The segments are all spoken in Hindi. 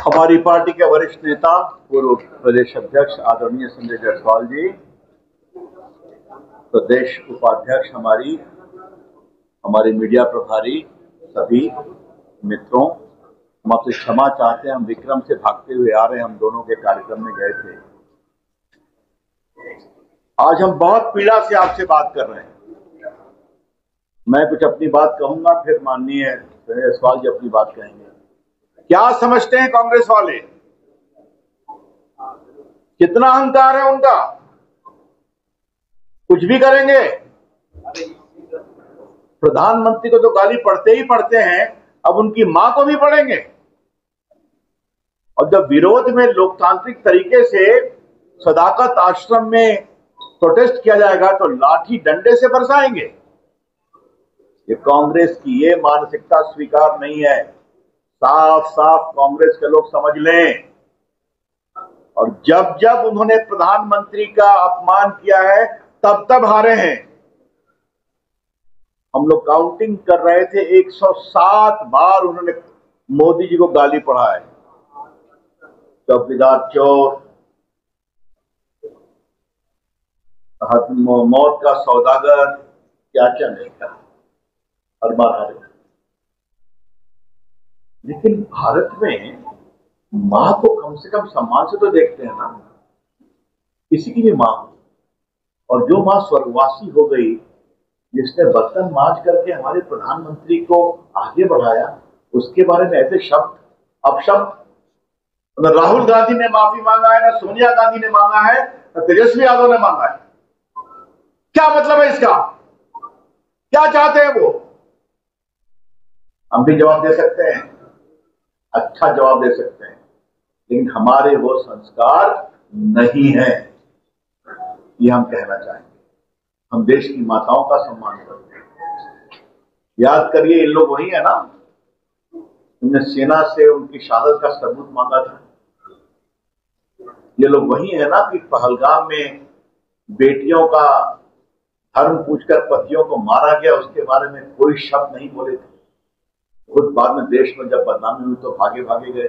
हमारी पार्टी के वरिष्ठ नेता पूर्व प्रदेश अध्यक्ष आदरणीय संजय जायसवाल जी, प्रदेश उपाध्यक्ष हमारे मीडिया प्रभारी, सभी मित्रों, हम आपसे क्षमा चाहते हैं। हम विक्रम से भागते हुए आ रहे हैं, हम दोनों के कार्यक्रम में गए थे। आज हम बहुत पीड़ा से आपसे बात कर रहे हैं। मैं कुछ अपनी बात कहूंगा, फिर माननीय संजय जायसवाल जी अपनी बात कहेंगे। क्या समझते हैं कांग्रेस वाले? कितना अहंकार है उनका? कुछ भी करेंगे। प्रधानमंत्री को तो गाली पढ़ते ही पढ़ते हैं, अब उनकी मां को भी पढ़ेंगे। और जब विरोध में लोकतांत्रिक तरीके से सदाकत आश्रम में प्रोटेस्ट किया जाएगा तो लाठी डंडे से बरसाएंगे। ये कांग्रेस की ये मानसिकता स्वीकार नहीं है। साफ साफ कांग्रेस के लोग समझ लें। और जब जब उन्होंने प्रधानमंत्री का अपमान किया है तब तब हारे हैं। हम लोग काउंटिंग कर रहे थे, 107 बार उन्होंने मोदी जी को गाली पढ़ा है। चौकीदार चोर, मौत का सौदागर, क्या क्या नहीं कहा, हर बार हारे। लेकिन भारत में मां को कम से कम सम्मान से तो देखते हैं ना, किसी की भी मां। और जो मां स्वर्गवासी हो गई, जिसने बर्तन मांज करके हमारे प्रधानमंत्री को आगे बढ़ाया, उसके बारे में ऐसे शब्द अपशब्द न राहुल गांधी ने माफी मांगा है, न सोनिया गांधी ने मांगा है, न तेजस्वी यादव ने मांगा है। क्या मतलब है इसका? क्या चाहते हैं वो? हम भी जवाब दे सकते हैं, अच्छा जवाब दे सकते हैं, लेकिन हमारे वो संस्कार नहीं है, ये हम कहना चाहेंगे। हम देश की माताओं का सम्मान करते हैं। याद करिए, इन लोग वही है ना, उन्होंने सेना से उनकी शहादत का सबूत मांगा था। ये लोग वही है ना कि पहलगाम में बेटियों का धर्म पूछकर पतियों को मारा गया, उसके बारे में कोई शब्द नहीं बोले थे। खुद बाद में देश में जब बदनामी हुई तो भागे भागे गए।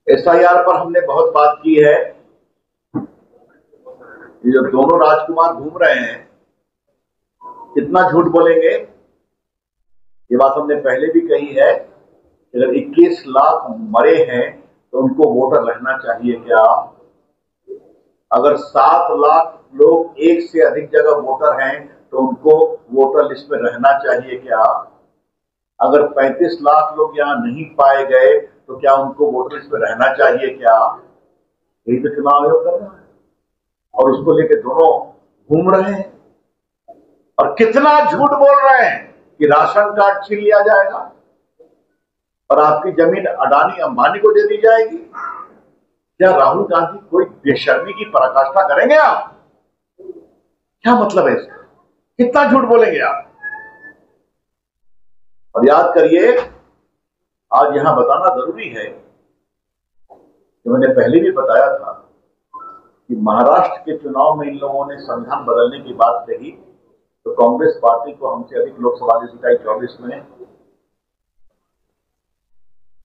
SIR पर हमने बहुत बात की है। ये जो दोनों राजकुमार घूम रहे हैं, कितना झूठ बोलेंगे? ये बात हमने पहले भी कही है। अगर 21 लाख मरे हैं तो उनको वोटर रहना चाहिए क्या? अगर 7 लाख लोग एक से अधिक जगह वोटर हैं तो उनको वोटर लिस्ट में रहना चाहिए क्या? अगर 35 लाख लोग यहाँ नहीं पाए गए तो क्या उनको वोटर लिस्ट में रहना चाहिए क्या? यही तो चुनाव आयोग कर रहा है, और उसको लेकर दोनों घूम रहे हैं। और कितना झूठ बोल रहे हैं कि राशन कार्ड छीन लिया जाएगा और आपकी जमीन अडानी अंबानी को दे दी जाएगी। क्या राहुल गांधी कोई बेशर्मी की पराकाष्ठा करेंगे आप? क्या मतलब है इसका? कितना झूठ बोलेंगे आप? और याद करिए, आज यहां बताना जरूरी है कि मैंने पहले भी बताया था कि महाराष्ट्र के चुनाव में इन लोगों ने संविधान बदलने की बात कही तो कांग्रेस पार्टी को हमसे अधिक लोकसभा की सीट आई 24 में,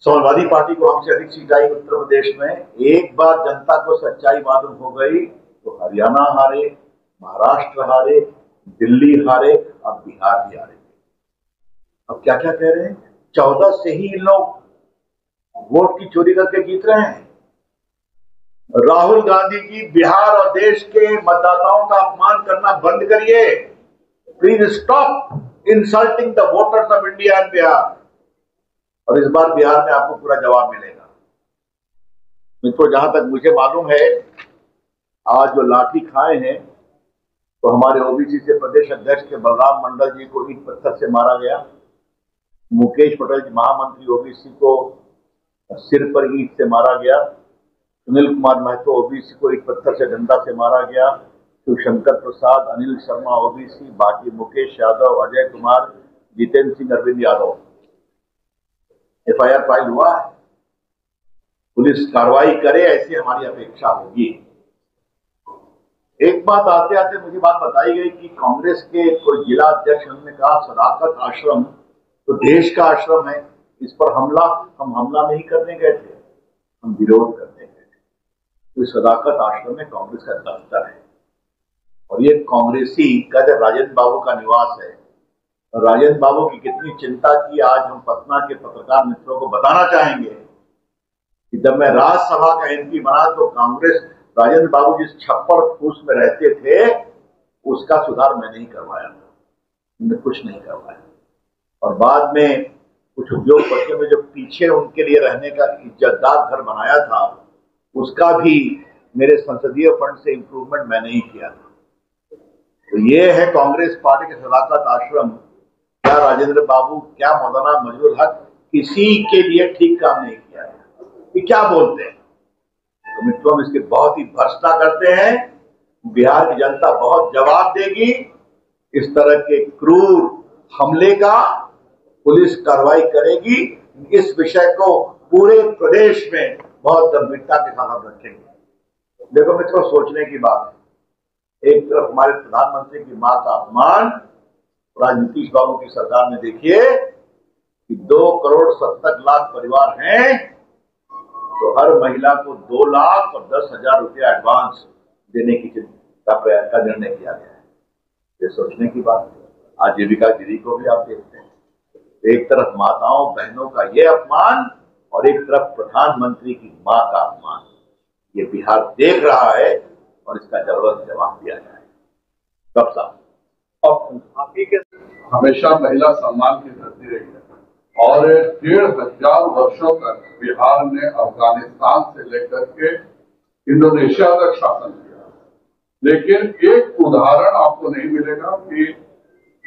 समाजवादी पार्टी को हमसे अधिक सीट आई उत्तर प्रदेश में। एक बार जनता को सच्चाई मालूम हो गई तो हरियाणा हारे, महाराष्ट्र हारे, दिल्ली हारे, अब बिहार भी हारे। अब क्या क्या कह रहे हैं? 14 से ही इन लोग वोट की चोरी करके जीत रहे हैं। राहुल गांधी जी, बिहार और देश के मतदाताओं का अपमान करना बंद करिए। Please stop insulting the voters of India and Bihar. और इस बार बिहार में आपको पूरा जवाब मिलेगा। मित्रों, जहां तक मुझे मालूम है, आज जो लाठी खाए हैं तो हमारे ओबीसी से प्रदेश अध्यक्ष के बलराम मंडल जी को ईंट पत्थर से मारा गया। मुकेश पटेल जी, महामंत्री ओबीसी, को सिर पर ईंट से मारा गया। सुनील कुमार महतो ओबीसी को ईंट पत्थर से डंडा से मारा गया। शिवशंकर प्रसाद, अनिल शर्मा ओबीसी, बाकी मुकेश यादव, अजय कुमार, जितेंद्र सिंह, अरविंद यादव। FIR फाइल हुआ है। पुलिस कार्रवाई करे, ऐसी हमारी अपेक्षा होगी। एक बात आते आते मुझे बात बताई गई कि कांग्रेस के कोई जिला अध्यक्ष ने कहा सदाकत आश्रम तो देश का आश्रम है। इस पर हम हमला नहीं करने गए थे, हम विरोध करने गए थे। तो सदाकत आश्रम में कांग्रेस का दफ्तर है और ये कांग्रेसी कहते राजेंद्र बाबू का निवास है। राजेंद्र बाबू की कितनी चिंता की आज हम पटना के पत्रकार मित्रों को बताना चाहेंगे कि जब मैं राज्यसभा का एमपी बना तो कांग्रेस राजेंद्र बाबू जिस छप्पर फूस में रहते थे उसका सुधार मैंने ही करवाया था, मैंने कुछ नहीं करवाया। और बाद में कुछ उद्योगपतियों में जो पीछे उनके लिए रहने का इज्जतदार घर बनाया था उसका भी मेरे संसदीय फंड से इंप्रूवमेंट मैंने ही किया था। तो ये है कांग्रेस पार्टी के सदाकत आश्रम। क्या राजेंद्र बाबू, क्या मौलाना मजरूल हक किसी के लिए ठीक काम नहीं किया है, ये क्या बोलते हैं? तो मित्रों हम इसकी बहुत ही भर्त्सना करते हैं। बिहार की जनता बहुत जवाब देगी इस तरह के क्रूर हमले का, पुलिस कार्रवाई करेगी। इस विषय को पूरे प्रदेश में बहुत गंभीरता के साथ हम रखेंगे। देखो मित्रों, सोचने की बात है, एक तरफ हमारे प्रधानमंत्री की मां का अपमान, आज नीतीश बाबू की सरकार में देखिए कि 2,70,00,000 परिवार हैं तो हर महिला को 2,10,000 रुपया एडवांस देने की का निर्णय किया गया है। ये सोचने की बात है। आजीविका दीदी को भी आप देखते हैं, एक तरफ माताओं बहनों का ये अपमान और एक तरफ प्रधानमंत्री की मां का अपमान। ये बिहार देख रहा है और इसका जबरदस्त जवाब दिया जाए। कब साहब हमेशा महिला सम्मान की धरती रही है और 1,500 वर्षों तक बिहार ने अफगानिस्तान से लेकर के इंडोनेशिया तक शासन किया। लेकिन एक उदाहरण आपको नहीं मिलेगा कि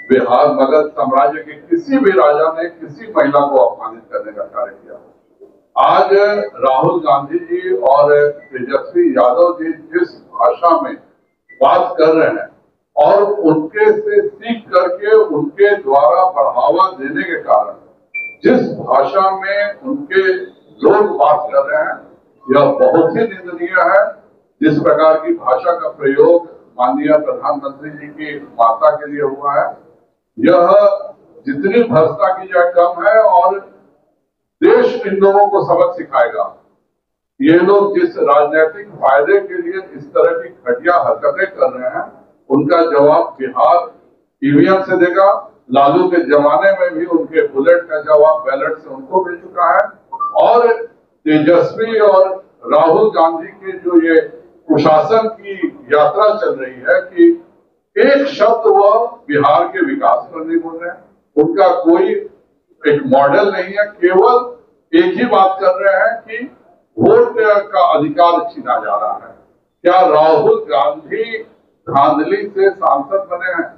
बिहार मगध साम्राज्य के किसी भी राजा ने किसी महिला को अपमानित करने का कार्य किया। आज राहुल गांधी जी और तेजस्वी यादव जी जिस भाषा में बात कर रहे हैं और उनके से सीख करके उनके द्वारा बढ़ावा देने के कारण जिस भाषा में उनके लोग बात कर रहे हैं यह बहुत ही निंदनीय है। जिस प्रकार की भाषा का प्रयोग माननीय प्रधानमंत्री जी की माता के लिए हुआ है, यह जितनी भ्रष्टा की जाए कम है और देश इन लोगों को सबक सिखाएगा। ये लोग जिस राजनीतिक फायदे के लिए इस तरह की घटिया हरकतें कर रहे हैं उनका जवाब बिहार ईवीएम से देगा। लालू के जमाने में भी उनके बुलेट का जवाब बैलेट से उनको मिल चुका है। और तेजस्वी और राहुल गांधी के जो ये कुशासन की यात्रा चल रही है कि एक शब्द वह बिहार के विकास पर नहीं बोल रहे हैं, उनका कोई एक मॉडल नहीं है, केवल एक ही बात कर रहे हैं कि वोट का अधिकार छीना जा रहा है। क्या राहुल गांधी धांधली से सांसद बने हैं?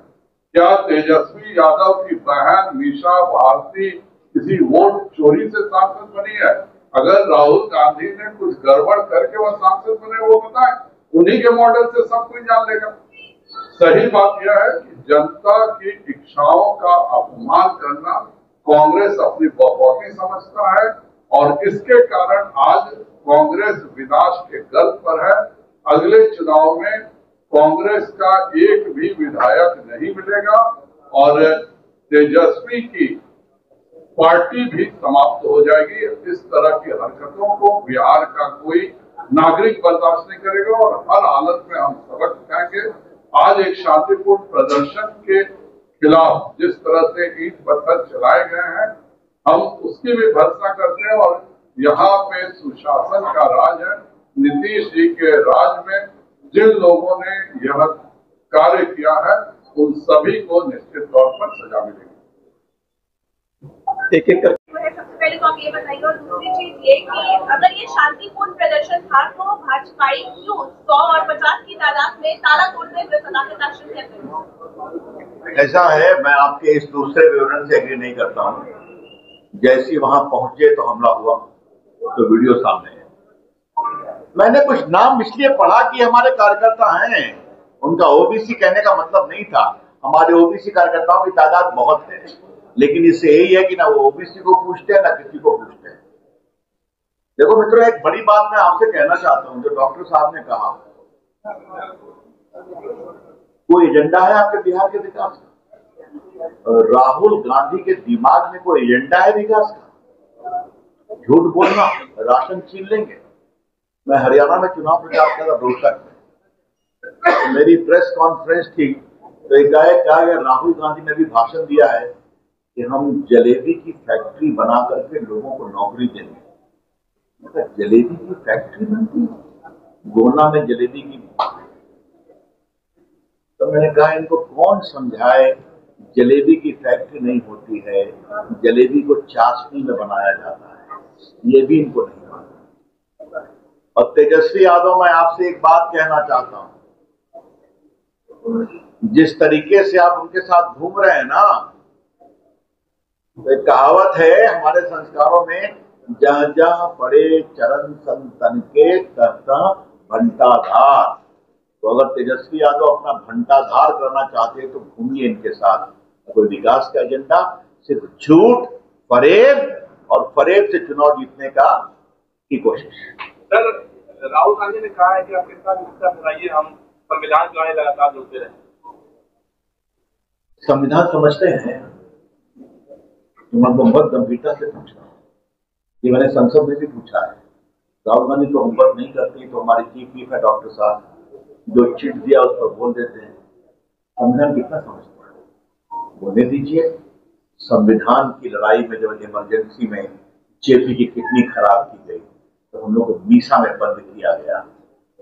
क्या तेजस्वी यादव की बहन मीशा भारती किसी वोट चोरी से सांसद बनी है? अगर राहुल गांधी ने कुछ गड़बड़ करके वह सांसद बने वो बताएं, उन्हीं के मॉडल से सब कोई जान लेगा। सही बात यह है कि जनता की इच्छाओं का अपमान करना कांग्रेस अपनी बकवासी समझता है और इसके कारण आज कांग्रेस विनाश के गल पर है। अगले चुनाव में कांग्रेस का एक भी विधायक नहीं मिलेगा और तेजस्वी की पार्टी भी समाप्त हो जाएगी। इस तरह की हरकतों को बिहार का कोई नागरिक बर्दाश्त नहीं करेगा और हर हालत में हम सबक सिखाएंगे। आज एक शांतिपूर्ण प्रदर्शन के खिलाफ जिस तरह से ईंट पत्थर चलाए गए हैं हम उसकी भी भर्त्सना करते हैं और यहाँ पे सुशासन का राज है। नीतीश जी के राज में जिन लोगों ने यह कार्य किया है उन सभी को निश्चित तौर पर सजा मिलेगी। एक एक सबसे पहले तो आप ये बताइए और दूसरी चीज ये कि अगर ये शांतिपूर्ण प्रदर्शन था तो भाजपाई क्यों 100 और 50 की तादाद में ताला तोड़ते हुए सदाकत आश्रम कहते हैं? ऐसा है, मैं आपके इस दूसरे विवरण से एग्री नहीं करता हूँ। जैसी वहां पहुंचे तो हमला हुआ तो वीडियो सामने है। मैंने कुछ नाम इसलिए पढ़ा कि हमारे कार्यकर्ता हैं, उनका ओबीसी कहने का मतलब नहीं था। हमारे ओबीसी कार्यकर्ताओं की तादाद बहुत है, लेकिन इससे यही है कि ना वो ओबीसी को पूछते हैं ना किसी को पूछते हैं। देखो मित्रों, एक बड़ी बात मैं आपसे कहना चाहता हूं, जो डॉक्टर साहब ने कहा, कोई एजेंडा है आपके बिहार के विकास का? राहुल गांधी के दिमाग में कोई एजेंडा है विकास का? झूठ बोलना, राशन छीन लेंगे। मैं हरियाणा में चुनाव प्रचार कर रहा रोहतक में, तो मेरी प्रेस कॉन्फ्रेंस थी, तो एकाएक कहा गया राहुल गांधी ने भी भाषण दिया है कि हम जलेबी की फैक्ट्री बना करके लोगों को नौकरी देंगे। मतलब जलेबी की फैक्ट्री बनती है गोना में जलेबी की। तो मैंने कहा इनको कौन समझाए जलेबी की फैक्ट्री नहीं होती है, जलेबी को चाशनी में बनाया जाता है, ये भी इनको नहीं मालूम। और तेजस्वी यादव, मैं आपसे एक बात कहना चाहता हूं, जिस तरीके से आप उनके साथ घूम रहे हैं ना, तो एक कहावत है हमारे संस्कारों में, जहां जहां पड़े चरण संतन के कहता घंटाधार। तो अगर तेजस्वी यादव अपना घंटाधार करना चाहते हैं तो घूमिए इनके साथ। कोई विकास का एजेंडा, सिर्फ झूठ, फरेब और फरेब से चुनाव जीतने की कोशिश। सर, राहुल गांधी ने कहा है कि आपके साथ रिश्ता बनाइए, हम संविधान चलाने लगातार जुड़ते रहे। संविधान समझते हैं, मैं बहुत गंभीरता से पूछ रहा हूँ। ये मैंने संसद में भी पूछा है। राहुल गांधी तो होमवर्क नहीं करती, तो हमारे चीफ व्हिप है डॉक्टर साहब, जो चिट दिया उस पर बोल देते हैं। संविधान कितना समझते हैं, बोलने दीजिए। संविधान की लड़ाई में जब इमरजेंसी में जेपी की किडनी खराब की गई, तो हम लोग को मीसा में बंद किया गया,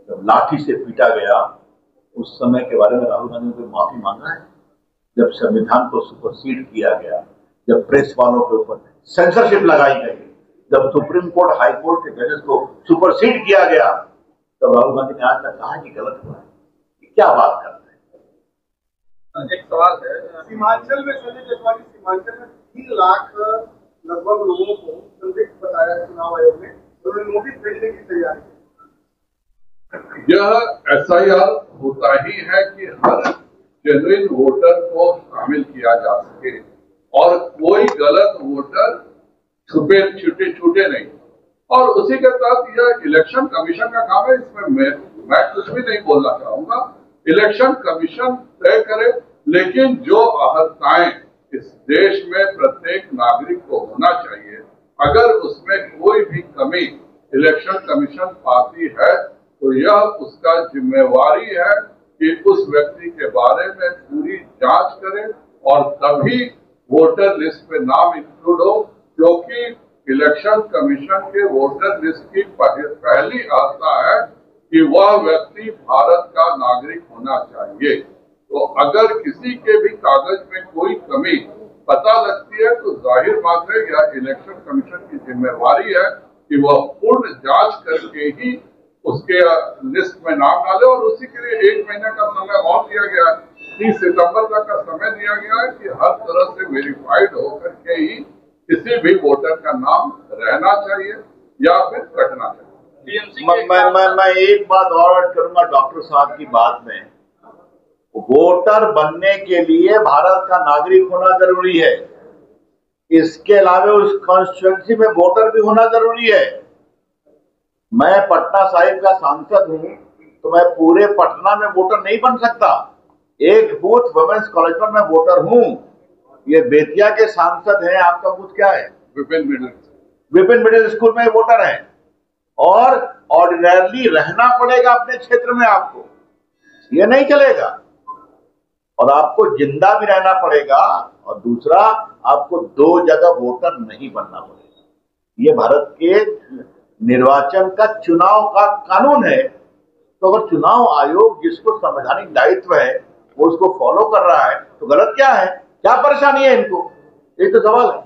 जब लाठी से पीटा गया, उस समय के बारे में राहुल गांधी ने कोई माफी मांगा है? जब संविधान को सुपरसीड किया गया, जब प्रेस वालों के ऊपर सेंसरशिप लगाई गई, जब सुप्रीम कोर्ट हाई कोर्ट के जजेस को सुपरसीड किया गया, तब राहुल गांधी ने आज तक कहा कि गलत हुआ है। क्या बात करते हैं? एक सवाल है, सीमांचल में संजय जायसवाल, सीमांचल में 3 लाख लगभग लोगों को संदिग्ध बताया चुनाव आयोग ने, उन्होंने नोटिस भेजने की तैयारी। यह SIR होता ही है कि हर जेन्युइन वोटर को शामिल किया जा सके और कोई गलत वोटर छूटे नहीं। और उसी के तहत यह इलेक्शन कमीशन का काम है। इसमें मैं कुछ भी नहीं बोलना चाहूंगा। इलेक्शन कमीशन तय करे, लेकिन जो अर्हताएं इस देश में प्रत्येक नागरिक को होना चाहिए, अगर उसमें कोई भी कमी इलेक्शन कमीशन पाती है, तो यह उसका जिम्मेवारी है कि उस व्यक्ति के बारे में पूरी जांच करे और तभी वोटर लिस्ट में नाम इंक्लूड हो, क्योंकि इलेक्शन कमीशन के वोटर लिस्ट की पहली आवश्यकता है कि वह व्यक्ति भारत का नागरिक होना चाहिए। तो अगर किसी के भी कागज में कोई कमी पता लगती है, तो जाहिर बात है यह इलेक्शन कमीशन की जिम्मेवारी है कि वह पूर्ण जांच करके ही उसके लिस्ट में नाम डाले। और उसी के लिए 1 महीने का समय और दिया गया है, 30 सितंबर तक का समय दिया गया है कि हर तरह से वेरीफाइड होकर के ही किसी भी वोटर का नाम रहना चाहिए या फिर कटना चाहिए। मैं एक बात और ऐड करूंगा डॉक्टर साहब की बात में। वोटर बनने के लिए भारत का नागरिक होना जरूरी है, इसके अलावा उस कॉन्स्टिट्यूएंसी में वोटर भी होना जरूरी है। मैं पटना साहिब का सांसद हूं, तो मैं पूरे पटना में वोटर नहीं बन सकता। एक बूथ वुमेन्स कॉलेज पर मैं वोटर हूं। ये बेतिया के सांसद हैं, आपका बूथ क्या है? विपिन मिडिल स्कूल में वोटर है। और ऑर्डिनरली रहना पड़ेगा अपने क्षेत्र में, आपको ये नहीं चलेगा। और आपको जिंदा भी रहना पड़ेगा, और दूसरा आपको 2 जगह वोटर नहीं बनना पड़ेगा। ये भारत के निर्वाचन का चुनाव का कानून है। तो अगर चुनाव आयोग जिसको संवैधानिक दायित्व है वो उसको फॉलो कर रहा है, तो गलत क्या है? क्या परेशानी है इनको? ये तो सवाल है।